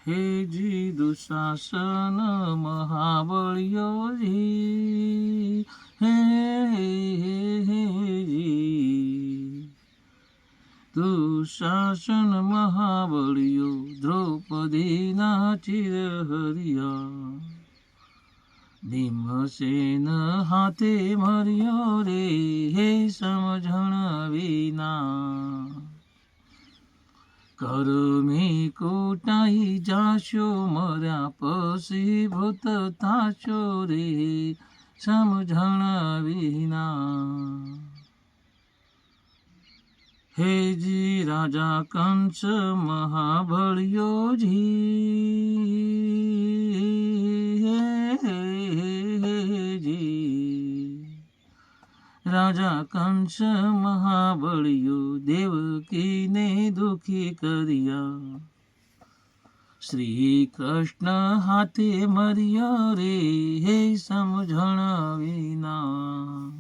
હે જી દુશાસન મહાબળિયો જી હે જી દુશાસન મહાબળિયો દ્રૌપદીના ચિરહરિયા ભીમસેન હાથે મર્યો રે હે સમજણ વિના કરમે કૂટાઈ જાશો મર્યા પછી ભૂત થાશો રે સમજણ વિના હે જી રાજા કંસ મહાબળિયો જી રાજા કંસ મહાબળિયો દેવકીને દુખી કર્યા શ્રી કૃષ્ણ હાથે મર્યો રે હે સમજણ વિના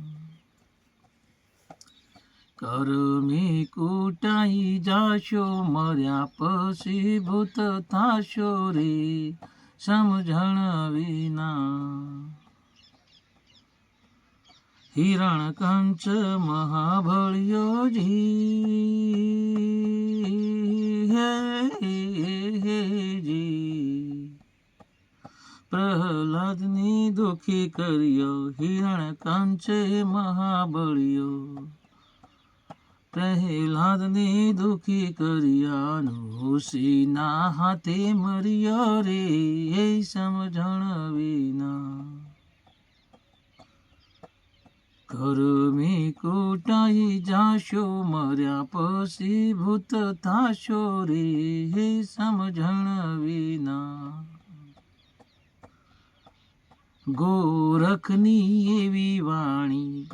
કરમે કૂટાઈ જાશો મર્યા પછી ભૂત થાશો રે સમજણ વિના હિરણ કંચ મહાબળિયો જી હે જી પ્રહલાદની દુખી કર્યો હિરણ કંચે મહાબળિયો પ્રહલાદની દુખી કર્યા ઋષિના હાથે મર્યો રે એ સમજણ વિના કરમે કૂટાઈ જાશો મર્યા પછી ભૂત થાશો રે હે સમજણ વિના ગોરખની એવી વાણી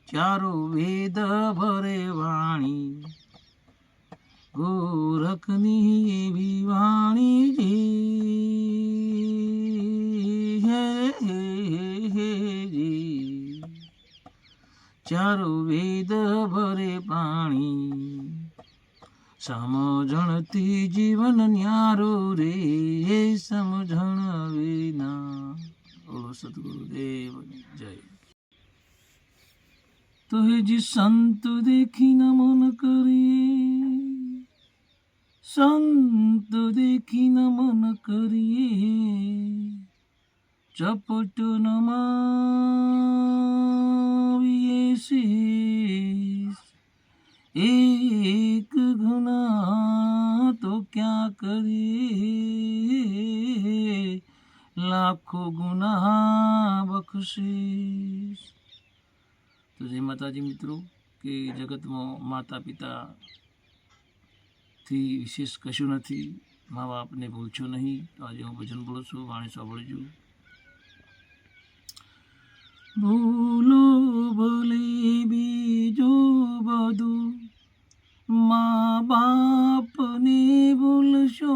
ચારો વેદ ભરે વાણી ગોરખની એવી વાણી જી ચારો વેદ ભરે પાણી સમજણથી જીવન ન્યારો રે સમજણ વિના બોલો સદગુરુદેવની જય તો હે જી સંત દેખી નમન કરીએ સંત દેખી નમન કરીએ ચપટ નમાવીએ શીશ એક ગુના તો ક્યાં કરીએ લાખો ગુના બક્ષીશ તો જય માતાજી મિત્રો કે જગતમાં માતા પિતાથી વિશેષ કશું નથી મા બાપને ભૂલશો નહીં તો આજે હું ભજન બોલું છું વાણી સાંભળજો ભૂલો ભલે બીજું બધું મા બાપને ભૂલશો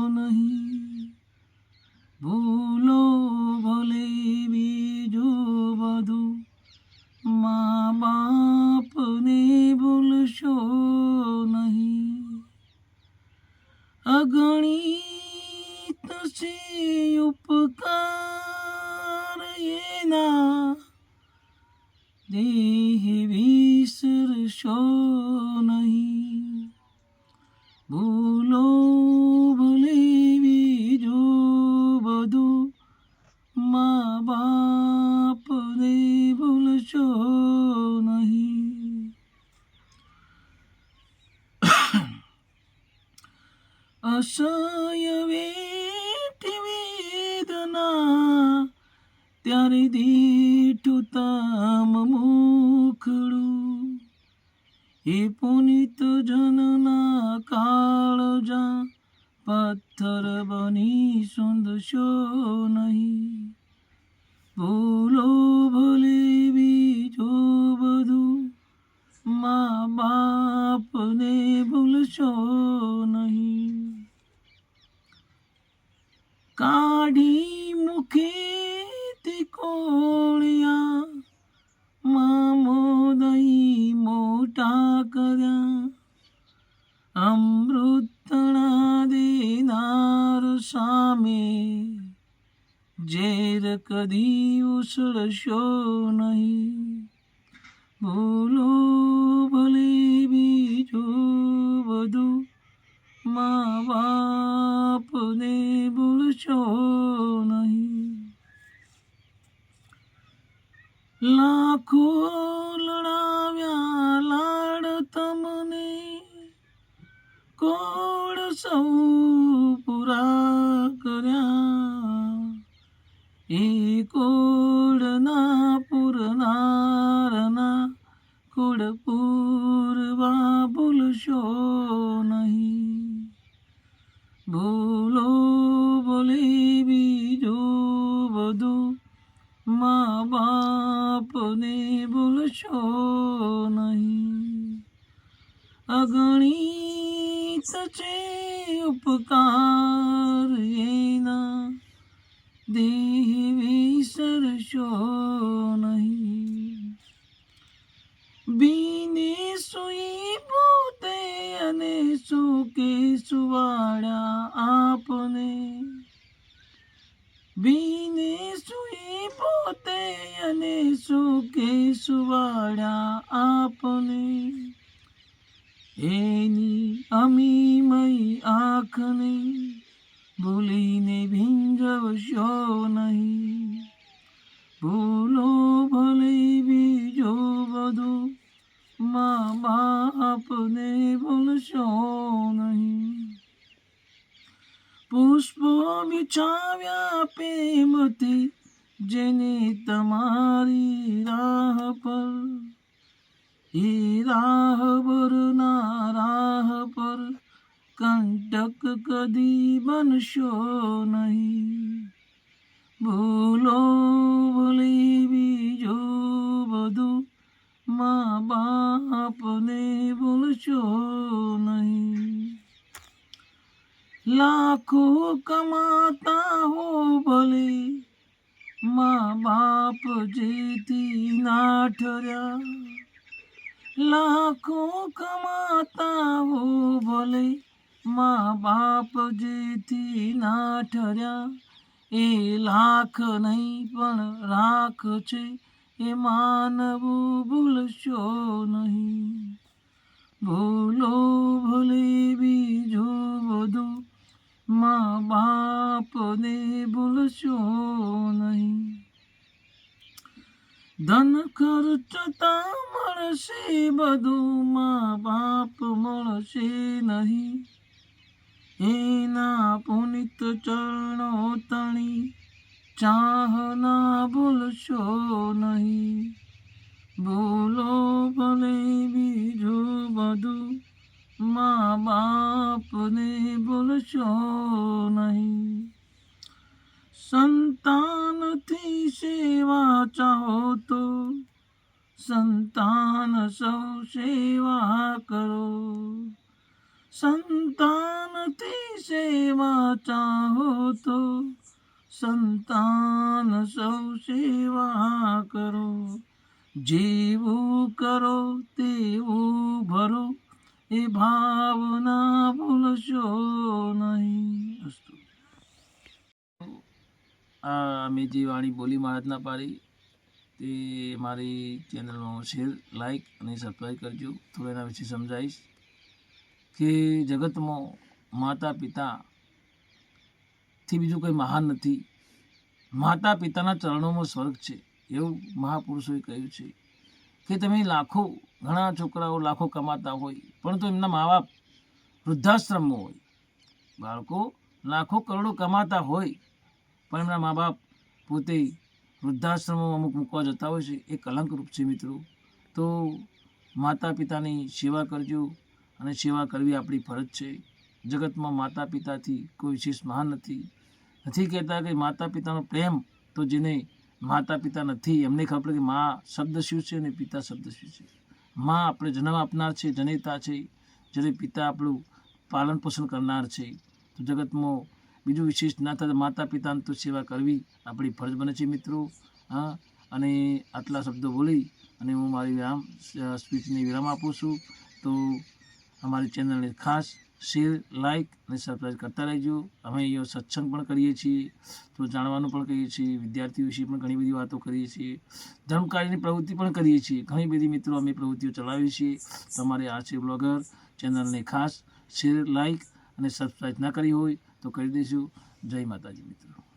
નહીં ભૂલો ભલે બીજું બધું મા બાપને ભૂલશો નહીં અગણિત છે ઉપકાર એના દેહ વિસરશો નહીં ભૂલો ભલે બીજું બધું મા બાપને ભૂલશો નહીં અસહ્ય વેદના ત્યારે દીઠું તામ મુખડું એ પુનિત જનના કાળજા પથ્થર બની સુંદશો નહીં ભૂલો ભલે બીજો બધું મા બાપને ભૂલશો નહીં કાઢી મુખેથી કોળિયા મામોદઈ મોટા કર્યા અમૃત નામે ઝેર કદી ઉછળશો નહીં. ભૂલો ભલે બીજું બધું, મા બાપને ભૂલશો નહીં. લાખો લડાવ્યા લાડ તમને, કોડ સૌ પૂરા કર્યા. એ કોડના પૂરનારના કોડ પૂરવા ભૂલશો નહીં. ભૂલો ભલે બીજું બધું, મા બાપને ભૂલશો નહીં. અગણિત છે ઉપકાર એના, દેહ વિસરશો નહીં. બીને સુઈ પોતે અને સુકે સુવાડ્યા આપને. બીને સુઈ પોતે અને સુકે સુવાડ્યા આપને. એની અમીમય આંખને ભૂલીને ભીંજવશો નહીં. ભૂલો ભલે બીજો બધું, મા બાપને ભૂલશો નહીં. પુષ્પો બિછાવ્યા પ્રેમથી જેને તમારી રાહ પર, એ રાહબરના રાહ પર કંટક કદી બનશો નહીં. ભૂલો ભલે બીજું બધું, મા બાપને ભૂલશો નહીં. લાખો કમાતા હો ભલે, મા બાપ જેથી ના ઠર્યા. લાખો કમાતા હો ભલે, મા બાપ જેથી ના ઠર્યા. એ લાખ નહીં પણ રાખ છે, એ માનવું ભૂલશો નહીં. ભૂલો ભલે બીજું બધું, મા બાપને ભૂલશો નહીં. ધન ખર્ચતા મળશે બધું, મા બાપ મળશે નહીં. એના પુનિત ચરણો તણી ચાહના ભૂલશો નહીં. ભૂલો ભલે બીજું બધું, મા બાપને ભૂલશો નહીં. સંતાનથી સેવા ચાહો તો સંતાન સૌ સેવા કરો. સંતાનથી સેવા ચાહો તો સંતાન સૌ સેવા કરો. જેવું કરો તેવું ભરો, એ ભાવના ભૂલશો નહીં. અસ્તુ. આ મેં જે વાણી બોલી મહારાજના પારી, તે મારી ચેનલમાં શેર, લાઈક અને સબસ્ક્રાઈબ કરજો. થોડું એના વિશે સમજાવીશ કે જગતમાં માતા પિતાથી બીજું કંઈ મહાન નથી. માતા પિતાના ચરણોમાં સ્વર્ગ છે, એવું મહાપુરુષોએ કહ્યું છે. કે તમે લાખો, ઘણા છોકરાઓ લાખો કમાતા હોય, પરંતુ એમના મા બાપ વૃદ્ધાશ્રમમાં હોય. બાળકો લાખો કરોડો કમાતા હોય, પણ એમના મા બાપ પોતે વૃદ્ધાશ્રમમાં અમુક મૂકવા જતા હોય છે. એ કલંકરૂપ છે મિત્રો. તો માતા પિતાની સેવા કરજો, અને સેવા કરવી આપણી ફરજ છે. જગતમાં માતા પિતાથી કોઈ વિશેષ મહાન નથી. કહેતા કે માતા પિતાનો પ્રેમ તો જેને માતા પિતા નથી એમને ખબર પડે કે મા શબ્દ શું છે અને પિતા શબ્દ શું છે. મા આપણે જન્મ આપનાર છે, જનેતા છે, જ્યારે પિતા આપણું પાલન પોષણ કરનાર છે. તો જગતમાં બીજું વિશેષ ના થાય, માતા પિતાની તો સેવા કરવી આપણી ફરજ બને છે મિત્રો. હા, અને આટલા શબ્દો બોલી અને હું મારી સ્પીચને વિરામ આપું છું. તો અમારી ચેનલને ખાસ શેર, લાઇક અને સબસ્ક્રાઈબ કરતા રહેજો. અમે અહીંયા સત્સંગ પણ કરીએ છીએ, તો જાણવાનું પણ કહીએ છીએ, વિદ્યાર્થીઓ વિશે પણ ઘણી બધી વાતો કરીએ છીએ, ધર્મકાર્યની પ્રવૃત્તિ પણ કરીએ છીએ. ઘણી બધી મિત્રો અમે પ્રવૃત્તિઓ ચલાવીએ છીએ. તમારે આ છે બ્લોગર ચેનલને ખાસ શેર, લાઇક અને સબસ્ક્રાઈબ ના કરી હોય તો કરી દેજો. જય માતાજી મિત્રો.